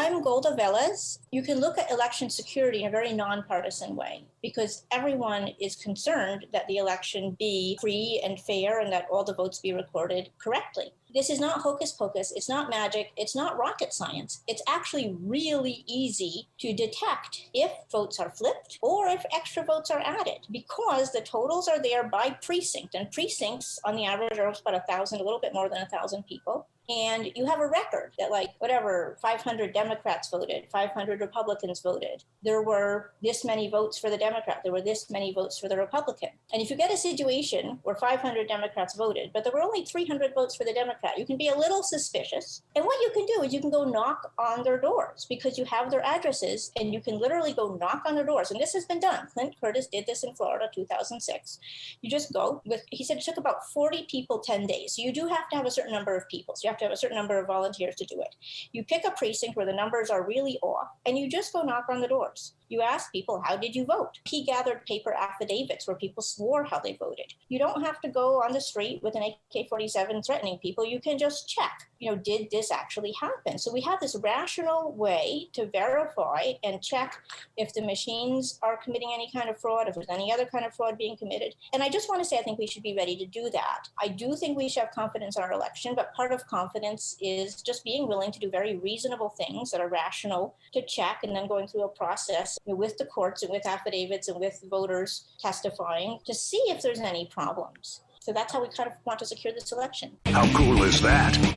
I'm Golda Velez. You can look at election security in a very nonpartisan way because everyone is concerned that the election be free and fair and that all the votes be recorded correctly. This is not hocus pocus. It's not magic. It's not rocket science. It's actually really easy to detect if votes are flipped or if extra votes are added because the totals are there by precinct. And precincts on the average are about 1,000, a little bit more than 1,000 people. And you have a record that 500 Democrats voted, 500 Republicans voted. There were this many votes for the Democrat. There were this many votes for the Republican. And if you get a situation where 500 Democrats voted, but there were only 300 votes for the Democrat, you can be a little suspicious. And what you can do is you can go knock on their doors because you have their addresses and you can literally go knock on their doors. And this has been done. Clint Curtis did this in Florida, 2006. You just go he said it took about 40 people, 10 days. So you do have to have a certain number of people. So you have to have a certain number of volunteers to do it. You pick a precinct where the numbers are really off and you just go knock on the doors. You ask people, how did you vote? He gathered paper affidavits where people swore how they voted. You don't have to go on the street with an AK-47 threatening people. You can just check, did this actually happen? So we have this rational way to verify and check if the machines are committing any kind of fraud, if there's any other kind of fraud being committed. And I just want to say, I think we should be ready to do that. I do think we should have confidence in our election, but part of confidence is just being willing to do very reasonable things that are rational to check and then going through a process with the courts and with affidavits and with voters testifying to see if there's any problems. So that's how we kind of want to secure this election. How cool is that?